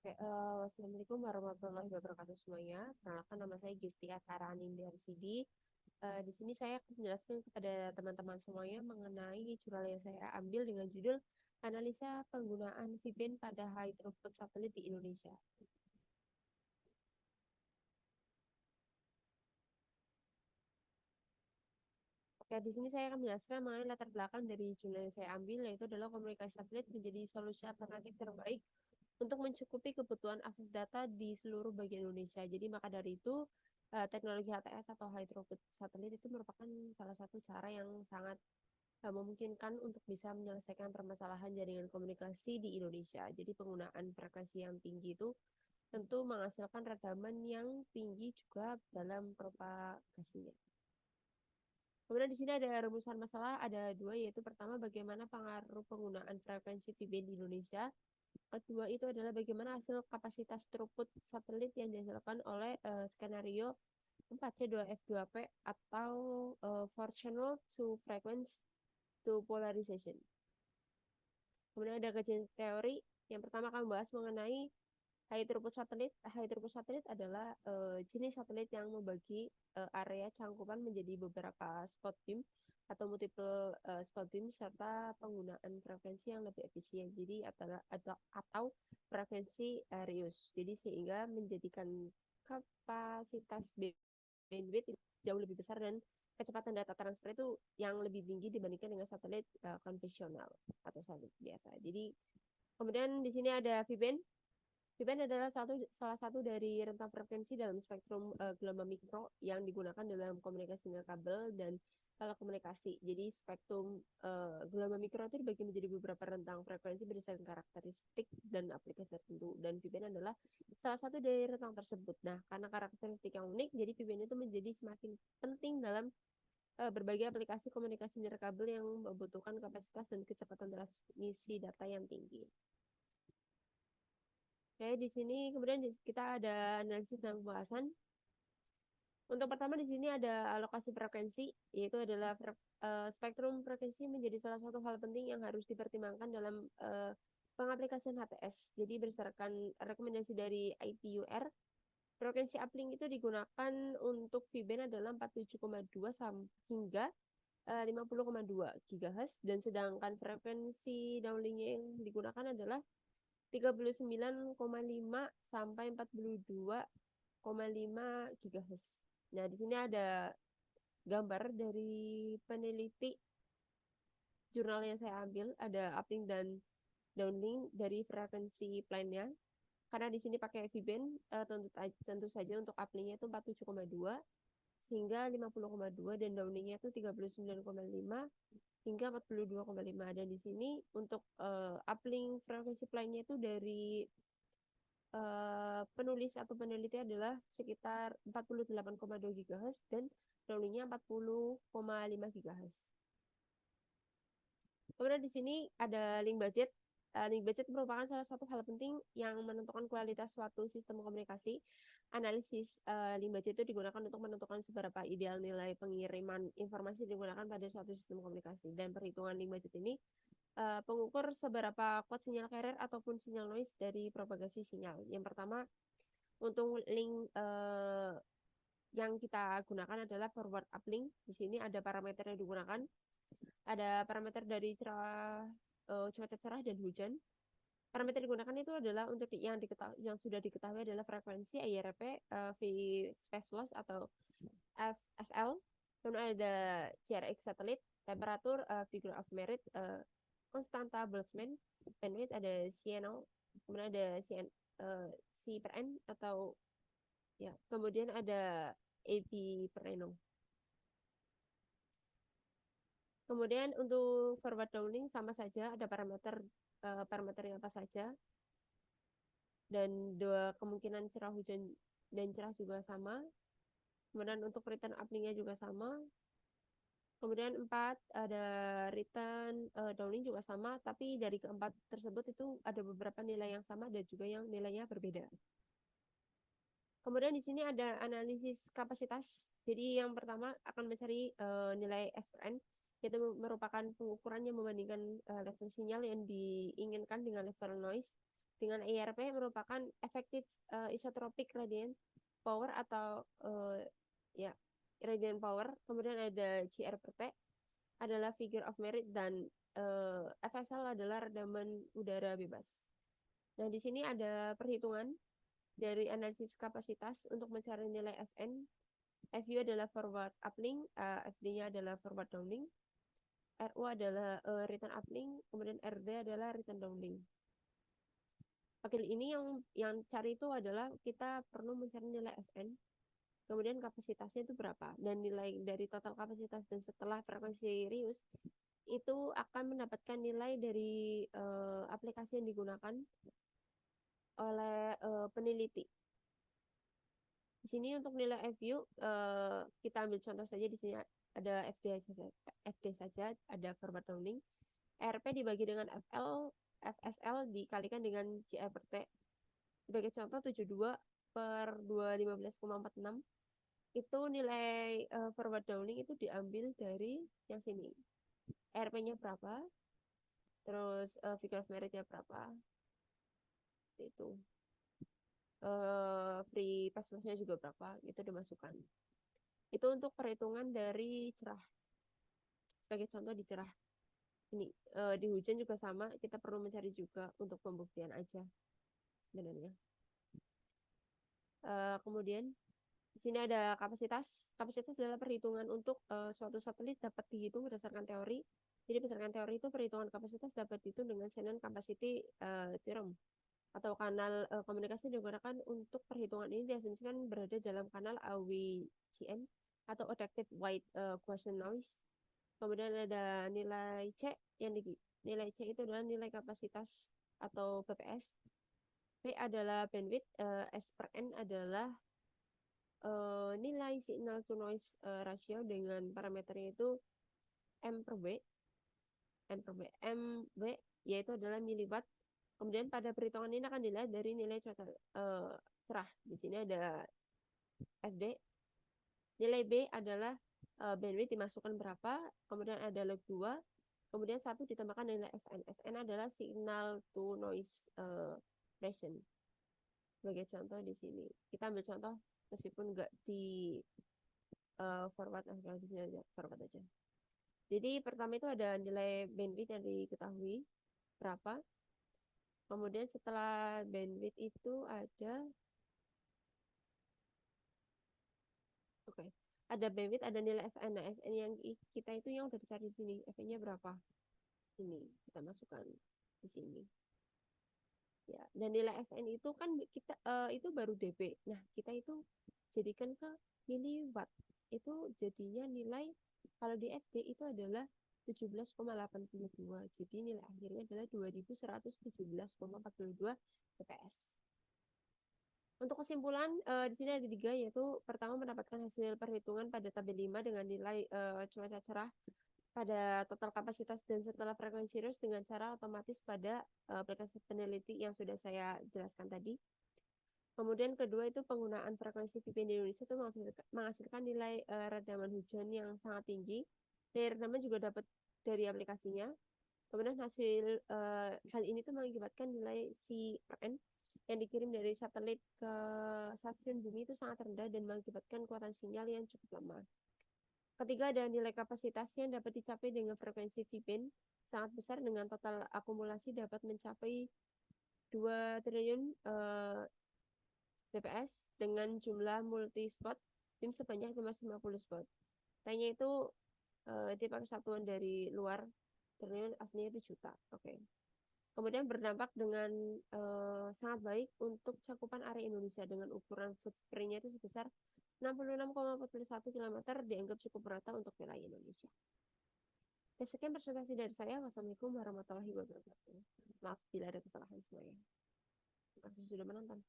Assalamualaikum warahmatullahi wabarakatuh semuanya. Perkenalkan nama saya Gestia Taraning dari CD. Di sini saya akan menjelaskan kepada teman-teman semuanya mengenai jurnal yang saya ambil dengan judul Analisa Penggunaan VPN pada High Throughput Satelit di Indonesia. Oke, di sini saya akan menjelaskan mengenai latar belakang dari jurnal yang saya ambil, yaitu adalah komunikasi satelit menjadi solusi alternatif terbaik untuk mencukupi kebutuhan akses data di seluruh bagian Indonesia. Jadi maka dari itu teknologi HTS atau High Throughput Satelit itu merupakan salah satu cara yang sangat memungkinkan untuk bisa menyelesaikan permasalahan jaringan komunikasi di Indonesia. Jadi penggunaan frekuensi yang tinggi itu tentu menghasilkan rekaman yang tinggi juga dalam propagasinya. Kemudian di sini ada rumusan masalah, ada dua, yaitu pertama bagaimana pengaruh penggunaan frekuensi VPN di Indonesia. Kedua itu adalah bagaimana hasil kapasitas throughput satelit yang dihasilkan oleh skenario 4C2F2P atau Proportional to Frequency to Polarization. Kemudian ada kajian teori. Yang pertama kami bahas mengenai high throughput satelit. High throughput satelit adalah jenis satelit yang membagi area cangkupan menjadi beberapa spot beam atau multiple spot beam serta penggunaan frekuensi yang lebih efisien. Jadi atau frekuensi Rius. Jadi sehingga menjadikan kapasitas bandwidth jauh lebih besar dan kecepatan data transfer itu yang lebih tinggi dibandingkan dengan satelit konvensional atau satelit biasa. Jadi kemudian di sini ada VBand. VBand adalah salah satu dari rentang frekuensi dalam spektrum gelombang mikro yang digunakan dalam komunikasi dengan kabel dan telekomunikasi. Jadi spektrum gelombang mikro itu dibagi menjadi beberapa rentang frekuensi berdasarkan karakteristik dan aplikasi tertentu. Dan VBand adalah salah satu dari rentang tersebut. Nah, karena karakteristik yang unik, jadi VBand itu menjadi semakin penting dalam berbagai aplikasi komunikasi nirkabel yang membutuhkan kapasitas dan kecepatan transmisi data yang tinggi. Oke, di sini kemudian kita ada analisis dan pembahasan. Untuk pertama di sini ada alokasi frekuensi, yaitu adalah spektrum frekuensi menjadi salah satu hal penting yang harus dipertimbangkan dalam pengaplikasian HTS. Jadi berdasarkan rekomendasi dari IPUR, frekuensi uplink itu digunakan untuk VBand adalah 47,2 hingga 50,2 GHz, dan sedangkan frekuensi downlinknya yang digunakan adalah 39,5 sampai 42,5 GHz. Nah, di sini ada gambar dari peneliti jurnal yang saya ambil, ada uplink dan downlink dari frekuensi plan-nya. Karena di sini pakai VBand, tentu saja untuk uplinknya itu 47,2 hingga 50,2 dan downlinknya itu 39,5 hingga 42,5. Dan di sini untuk uplink frekuensi plan-nya itu dari penulis atau peneliti adalah sekitar 48,2 GHz dan downlinknya 40,5 GHz. Kemudian di sini ada link budget. Link budget merupakan salah satu hal penting yang menentukan kualitas suatu sistem komunikasi. Analisis link budget itu digunakan untuk menentukan seberapa ideal nilai pengiriman informasi digunakan pada suatu sistem komunikasi. Dan perhitungan link budget ini pengukur seberapa kuat sinyal carrier ataupun sinyal noise dari propagasi sinyal. Yang pertama, untuk link yang kita gunakan adalah forward uplink. Di sini ada parameter yang digunakan. Ada parameter dari cuaca cerah dan hujan. Parameter yang digunakan itu adalah untuk yang sudah diketahui adalah frekuensi IRP, V space loss atau FSL. Kemudian ada CRX satelit, temperatur, figure of merit, konstanta Boltzmann, bandwidth ada CNO, kemudian ada C per N atau ya, kemudian ada AP per nano. Kemudian untuk forward downlink sama saja, ada parameternya apa saja, dan dua kemungkinan cerah hujan dan cerah juga sama. Kemudian untuk return uplinknya juga sama. Kemudian 4 ada return downlink juga sama, tapi dari keempat tersebut itu ada beberapa nilai yang sama dan juga yang nilainya berbeda. Kemudian di sini ada analisis kapasitas. Jadi yang pertama akan mencari nilai S per N, yaitu merupakan pengukuran yang membandingkan level sinyal yang diinginkan dengan level noise. dengan ERP merupakan efektif isotropic radiant power atau ya radiant power. Kemudian ada CR per T adalah figure of merit dan FSL adalah redaman udara bebas. Nah, di sini ada perhitungan dari analisis kapasitas untuk mencari nilai SN. FU adalah forward uplink, FD-nya adalah forward downlink, RU adalah return uplink, kemudian RD adalah return downlink. Oke, ini yang cari itu adalah kita perlu mencari nilai SN, kemudian kapasitasnya itu berapa, dan nilai dari total kapasitas dan setelah frekuensi Rius itu akan mendapatkan nilai dari aplikasi yang digunakan oleh peneliti. Di sini untuk nilai FU kita ambil contoh saja, di sini ada FD saja, ada forward downlink. RP dibagi dengan FSL dikalikan dengan CR per T. Sebagai contoh 72 per 215,46 itu nilai forward downlink itu diambil dari yang sini. RP-nya berapa? Terus figure of merit-nya berapa? Itu. Free pass loss-nya juga berapa? Itu dimasukkan. Itu untuk perhitungan dari cerah. Sebagai contoh di cerah. Ini di hujan juga sama, kita perlu mencari juga untuk pembuktian aja sebenarnya. Kemudian di sini ada kapasitas. Kapasitas adalah perhitungan untuk suatu satelit dapat dihitung berdasarkan teori. Jadi berdasarkan teori itu perhitungan kapasitas dapat dihitung dengan Shannon Capacity Theorem atau kanal komunikasi digunakan untuk perhitungan ini diasumsikan berada dalam kanal AWGN atau Adaptive White Gaussian Noise. Kemudian ada nilai C nilai C itu adalah nilai kapasitas atau BPS. P adalah bandwidth, S per N adalah nilai signal to noise ratio dengan parameternya itu M per W. MW yaitu adalah miliwatt. Kemudian pada perhitungan ini akan dilihat dari nilai cuaca cerah. Di sini ada FD. Nilai B adalah bandwidth dimasukkan berapa, kemudian ada log 2, kemudian 1 ditambahkan nilai SN. SN adalah signal to noise ratio. Sebagai contoh di sini. Kita ambil contoh meskipun nggak di forward aja, forward aja. Jadi pertama itu ada nilai bandwidth yang diketahui berapa. Kemudian setelah bandwidth itu ada ada bandwidth, ada nilai SN. Nah, SN yang kita itu yang udah dicari di sini. F-nya berapa? Ini kita masukkan di sini. Ya, dan nilai SN itu kan kita itu baru dB. Nah, kita itu jadikan ke miliwatt. Itu jadinya nilai kalau di FD itu adalah 17,82. Jadi nilai akhirnya adalah 2117,42 fps. Untuk kesimpulan di sini ada 3, yaitu pertama mendapatkan hasil perhitungan pada tabel 5 dengan nilai cuaca cerah pada total kapasitas dan setelah frekuensi Rius dengan cara otomatis pada aplikasi peneliti yang sudah saya jelaskan tadi. Kemudian kedua itu penggunaan frekuensi VPN di Indonesia itu menghasilkan nilai redaman hujan yang sangat tinggi. Nilai redaman juga dapat dari aplikasinya. Kemudian hasil hal ini tuh mengakibatkan nilai CRN yang dikirim dari satelit ke stasiun bumi itu sangat rendah dan mengakibatkan kekuatan sinyal yang cukup lemah. Ketiga ada nilai kapasitas yang dapat dicapai dengan frekuensi VPN sangat besar dengan total akumulasi dapat mencapai 2 triliun bps dengan jumlah multi spot BIM sebanyak 550 spot. Tanya itu dipakai satuan dari luar, triliun aslinya itu juta. Oke. Kemudian berdampak dengan sangat baik untuk cakupan area Indonesia dengan ukuran footprint-nya itu sebesar 66,41 km dianggap cukup merata untuk wilayah Indonesia. Sekian presentasi dari saya. Wassalamualaikum warahmatullahi wabarakatuh. Maaf bila ada kesalahan semuanya. Terima kasih sudah menonton.